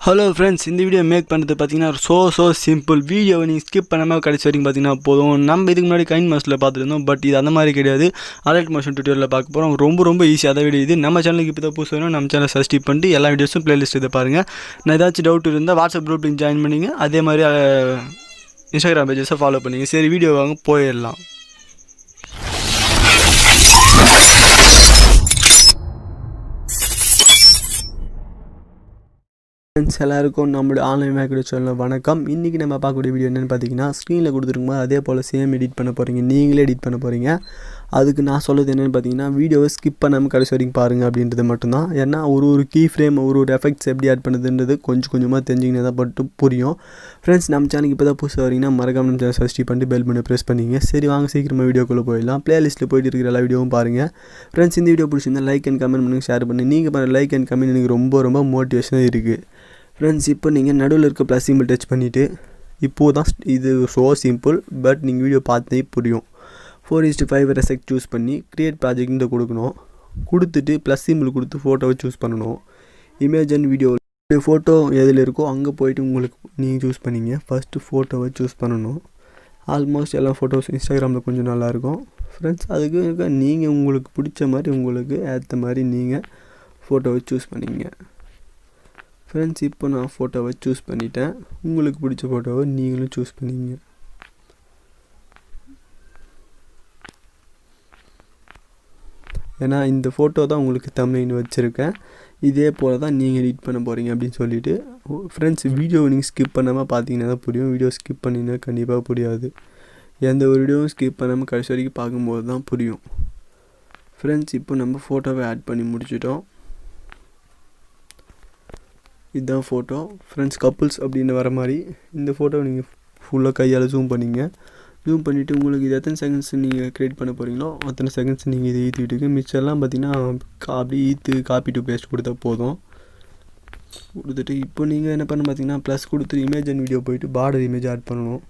Hello friends, இந்த video make பண்ணுறது பார்த்தீங்கன்னா ஸோ சிம்பிள். வீடியோவை நீங்கள் ஸ்கிப் பண்ணாமல் கடைசி வரைக்கும் பார்த்தீங்கன்னா போதும். நம்ம இதுக்கு முன்னாடி கைன்மாஸ்டரில் பார்த்துருந்தோம், பட் இது அந்த மாதிரி கிடையாது. அலைட் மோஷன் டியூட்டோரியலில் பார்க்க போகிறோம். ரொம்ப ஈஸி. அதை வீடியோ இது நம்ம சேனலுக்கு இப்போ தான் புதுசு வேணும். நம்ம சேனலை சப்ஸ்கிரைப் பண்ணிட்டு எல்லா வீடியோஸும் பிளேலிஸ்ட் இதை பாருங்கள். நான் ஏதாச்சும் டவுட் இருந்தால் வாட்ஸ்அப் குரூப் லிங்க் ஜாயின் பண்ணிங்க. அதே மாதிரி இன்ஸ்டாகிராம் பேஜஸை ஃபாலோ பண்ணிங்க. சரி, வீடியோ வாங்க போயிடலாம். ஃப்ரெண்ட்ஸ் எல்லாருக்கும் நம்மளோட ஆன்லைன் மேக்கோட சேனல் வணக்கம். இன்றைக்கி நம்ம பார்க்கக்கூடிய வீடியோ என்னென்னு பார்த்தீங்கன்னா, ஸ்க்ரீனில் கொடுத்துருக்கும்போது அதே போல் சேம் எடிட் பண்ண போகிறீங்க. நீங்களே எடிட் பண்ண போகிறீங்க. அதுக்கு நான் சொல்கிறது என்னென்னு பார்த்தீங்கன்னா, வீடியோவை ஸ்கிப் பண்ணாமல் கடைசி வரைக்கும் பாருங்கள் அப்படின்றது மட்டும்தான். ஏன்னா ஒரு கீ ஃப்ரேம் ஒரு எஃபெக்ட்ஸ் எப்படி ஆட் பண்ணுறதுன்றது கொஞ்சமாக தெரிஞ்சிங்கன்னா தான் மட்டும் புரியும். ஃப்ரெண்ட்ஸ், நம்ம சேனலுக்கு இப்போ தான் புதுசாக வரீங்கன்னா மறக்காம நம்ம சேனல் சப்ஸ்கிரைப் பண்ணிட்டு பெல் பண்ணி ப்ரெஸ் பண்ணிங்க. சரி, வாங்க சீக்கிரமாக வீடியோக்குள்ளே போயிடலாம். பிளேலிஸ்ட்டில் போயிட்டு இருக்கிற எல்லா வீடியோவும் பாருங்கள். ஃப்ரெண்ட்ஸ், இந்த வீடியோ பிடிச்சிருந்தா லைக் அண்ட் கமெண்ட் பண்ணுங்கள், ஷேர் பண்ணி. நீங்கள் பண்ண லைக் அண்ட் கமெண்ட் எனக்கு ரொம்ப மோட்டிவேஷனாக இருக்குது. ஃப்ரெண்ட்ஸ், இப்போ நீங்கள் நடுவில் இருக்க ப்ளஸ் சிம்பிள் டச் பண்ணிவிட்டு, இப்போது தான் இது ஸோ சிம்பிள், பட் நீங்கள் வீடியோ பார்த்தே புரியும். 4:5 ரெசெக்ட் சூஸ் பண்ணி க்ரியேட் ப்ராஜெக்ட்னு கொடுக்கணும். கொடுத்துட்டு ப்ளஸ் சிம்பிள் கொடுத்து ஃபோட்டோவை சூஸ் பண்ணணும். இமேஜ் அண்ட் வீடியோ ஃபோட்டோ எதில் இருக்கோ அங்கே போய்ட்டு உங்களுக்கு நீங்கள் சூஸ் பண்ணிங்க. ஃபஸ்ட்டு ஃபோட்டோவை சூஸ் பண்ணணும். ஆல்மோஸ்ட் எல்லா ஃபோட்டோஸ் இன்ஸ்டாகிராமில் கொஞ்சம் நல்லாயிருக்கும். ஃப்ரெண்ட்ஸ், அதுக்கு நீங்கள் உங்களுக்கு பிடிச்ச மாதிரி உங்களுக்கு ஏற்ற மாதிரி நீங்கள் ஃபோட்டோவை சூஸ் பண்ணிங்க. ஃப்ரெண்ட்ஸ், இப்போ நான் ஃபோட்டோவை சூஸ் பண்ணிட்டேன். உங்களுக்கு பிடிச்ச ஃபோட்டோவை நீங்களும் சூஸ் பண்ணிங்க. ஏன்னா இந்த ஃபோட்டோ தான் உங்களுக்கு தம்ப்நெயில் வச்சுருக்கேன். இதே போல் தான் நீங்கள் எடிட் பண்ண போகிறீங்க அப்படின்னு சொல்லிவிட்டு. ஃப்ரெண்ட்ஸ், வீடியோவை நீங்கள் ஸ்கிப் பண்ணாமல் பார்த்தீங்கன்னா தான் புரியும். வீடியோ ஸ்கிப் பண்ணிங்கன்னா கண்டிப்பாக புரியாது. எந்த ஒரு வீடியோவும் ஸ்கிப் பண்ணாமல் கடைசி வரைக்கும் பார்க்கும்போது தான் புரியும். ஃப்ரெண்ட்ஸ், இப்போ நம்ம ஃபோட்டோவை ஆட் பண்ணி முடிச்சிட்டோம். இதுதான் ஃபோட்டோ. ஃப்ரெண்ட்ஸ், கப்புள்ஸ் அப்படின்னு வர மாதிரி இந்த ஃபோட்டோவை நீங்கள் ஃபுல்லாக கையால் ஜூம் பண்ணிங்க. ஜூம் பண்ணிவிட்டு உங்களுக்கு இது எத்தனை செகண்ட்ஸ் நீங்கள் க்ரியேட் பண்ண போகிறீங்களோ அத்தனை செகண்ட்ஸ் நீங்கள் இதை ஈற்றிட்டுக்கு. மிச்சம்லாம் பார்த்தீங்கன்னா அப்படியே காப்பி டு பேஸ்ட் கொடுத்தா போதும். கொடுத்துட்டு இப்போ நீங்கள் என்ன பண்ண பார்த்தீங்கன்னா, ப்ளஸ் கொடுத்துட்டு இமேஜ் அண்ட் வீடியோ போயிட்டு பார்டர் இமேஜ் ஆட் பண்ணணும்.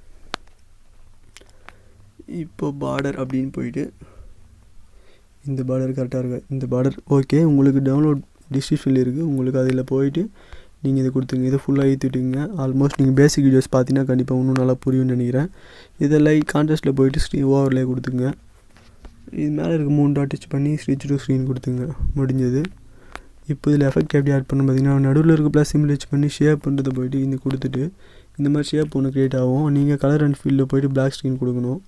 இப்போ பார்டர் அப்படின்னு போயிட்டு இந்த பார்டர் கரெக்டாக இருக்குது. இந்த பார்டர் ஓகே. உங்களுக்கு டவுன்லோட் டிஸ்கிரிப்ஷனில் இருக்குது. உங்களுக்கு அதில் போயிட்டு நீங்கள் இதை கொடுத்துங்க. இதை ஃபுல்லாக ஏற்றிட்டுங்க. ஆல்மோஸ்ட் நீங்கள் பேசிக் வீடியோஸ் பார்த்தீங்கன்னா கண்டிப்பாக இன்னும் நல்லா புரியும்னு நினைக்கிறேன். இதை லைக் கான்ட்ராஸ்ட்டில் போயிட்டு ஓவர்லே கொடுத்துங்க. இது மேலே இருக்க 3 டாட் டச் பண்ணி ஸ்விட்ச் டு ஸ்க்ரீன் கொடுத்துங்க. முடிஞ்சது. இப்போ இதில் எஃபெக்ட் எப்படி ஆட் பண்ண பார்த்தீங்கன்னா, நடுவில் இருக்க ப்ளஸ் சிம்பிள் டச் பண்ணி ஷேப் பண்ணுறதை போய்ட்டு இந்த கொடுத்துட்டு இந்த மாதிரி ஷேப் ஒன்று க்ரியேட் ஆகும். நீங்கள் கலர் அண்ட் ஃபீல்டில் போய்ட்டு பிளாக் ஸ்க்ரீன் கொடுக்கணும்.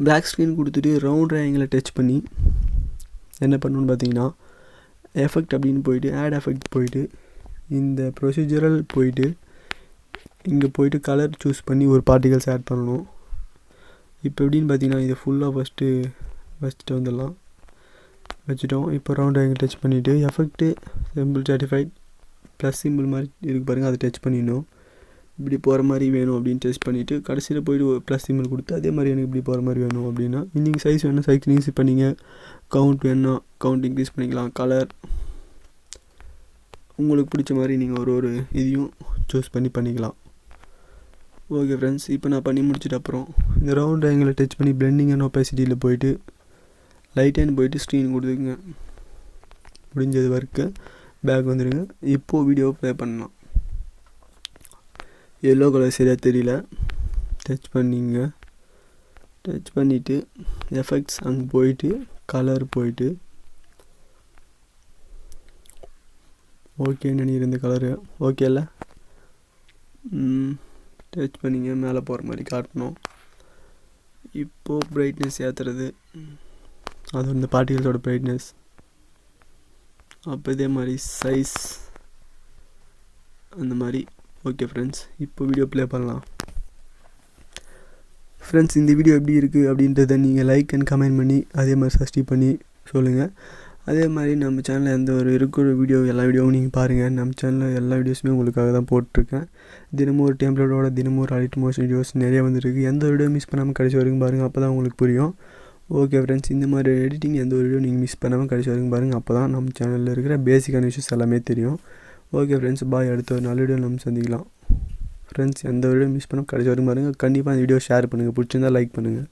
பிளாக் ஸ்க்ரீன் கொடுத்துட்டு ரவுண்ட் ட்ரையாங்கில் டச் பண்ணி என்ன பண்ணணுன்னு பார்த்தீங்கன்னா, எஃபெக்ட் அப்படின்னு போயிட்டு ஆட் எஃபெக்ட் போயிட்டு இந்த ப்ரொசீஜரல் போயிட்டு இங்கே போயிட்டு கலர் சூஸ் பண்ணி ஒரு பார்ட்டிகல்ஸ் ஆட் பண்ணணும். இப்போ எப்படின்னு பார்த்தீங்கன்னா, இது ஃபுல்லாக ஃபஸ்ட்டு வந்துடலாம். வச்சுட்டோம். இப்போ ரவுண்ட் ஆங்கிள் டச் பண்ணிவிட்டு effect simple certified plus symbol மாதிரி இருக்குது பாருங்கள், அதை டச் பண்ணிடணும். இப்படி போகிற மாதிரி வேணும் அப்படின்னு டெஸ்ட் பண்ணிவிட்டு கடைசியில் போய்ட்டு ஒரு ப்ளஸ் சிம்பிள் கொடுத்து அதே மாதிரி எனக்கு இப்படி போகிற மாதிரி வேணும் அப்படின்னா நீங்கள் சைஸ் வேணும் சைஸ் இன்க்ரீஸ் பண்ணிங்க. கவுண்ட் வேணும் கவுண்ட் இன்க்ரீஸ் பண்ணிக்கலாம். கலர் உங்களுக்கு பிடிச்ச மாதிரி நீங்கள் ஒரு இதையும் சூஸ் பண்ணிக்கலாம். ஓகே ஃப்ரெண்ட்ஸ், இப்போ நான் பண்ணி முடிச்சிட்டு அப்புறம் இந்த ரவுண்ட் ஆங்கிளை டச் பண்ணி பிளெண்டிங் அண்ட் ஒப்பாசிட்டியில் போயிட்டு லைட் அண்ட் போயிட்டு ஸ்க்ரீன் கொடுத்துக்குங்க. முடிஞ்சது ஒர்க்கு. பேக் வந்துடுங்க. இப்போது வீடியோ ப்ளே பண்ணலாம். எல்லோ கலர் சரியாக தெரியல. டச் பண்ணிங்க. டச் பண்ணிவிட்டு எஃபெக்ட்ஸ் அங்கே போயிட்டு கலர் போயிட்டு ஓகேன்னு நினைக்கிறேன். இந்த கலரு ஓகே இல்லை. டச் பண்ணிங்க. மேலே போகிற மாதிரி காட்டணும். இப்போது ப்ரைட்னஸ் ஏற்றுறது, அது இந்த பார்ட்டிகல்ஸோட ப்ரைட்னஸ். அப்போ இதே மாதிரி சைஸ் அந்த மாதிரி. ஓகே ஃப்ரெண்ட்ஸ், இப்போ வீடியோ ப்ளே பண்ணலாம். ஃப்ரெண்ட்ஸ், இந்த வீடியோ எப்படி இருக்குது அப்படின்றத நீங்கள் லைக் அண்ட் கமெண்ட் பண்ணி அதே மாதிரி சப்ஸ்கிரைப் பண்ணி சொல்லுங்கள். அதே மாதிரி நம்ம சேனலில் எந்த ஒரு இருக்கிற வீடியோ எல்லா வீடியோவும் நீங்கள் பாருங்கள். நம்ம சேனலில் எல்லா வீடியோஸுமே உங்களுக்காக தான் போட்டிருக்கேன். தினமும் ஒரு டெம்ப்ளேட்டோட தினமும் ஒரு அலைட் மோஷன் வீடியோஸ் நிறைய வந்துருக்கு. எந்த ஒரு வீடியோ மிஸ் பண்ணாமல் கடைசி வரைக்கும் பாருங்கள், அப்போ தான் உங்களுக்கு புரியும். ஓகே ஃப்ரெண்ட்ஸ், இந்த மாதிரி எடிட்டிங் எந்த ஒரு வீடியோ நீங்கள் மிஸ் பண்ணாமல் கடைசி வரைக்கும் பாருங்கள், அப்போ தான் நம்ம சேனலில் இருக்கிற பேசிக்கான விஷயஸ் எல்லாமே தெரியும். ஓகே ஃப்ரெண்ட்ஸ், பாய். அடுத்த ஒரு நல்ல வீடியோ நம்ம சந்திக்கலாம். ஃப்ரெண்ட்ஸ், எந்த வீடியோ மிஸ் பண்ணால் கடைசி வரைக்கும் பாருங்கள். கண்டிப்பாக இந்த வீடியோ ஷேர் பண்ணுங்கள். பிடிச்சிருந்தால் லைக் பண்ணுங்கள்.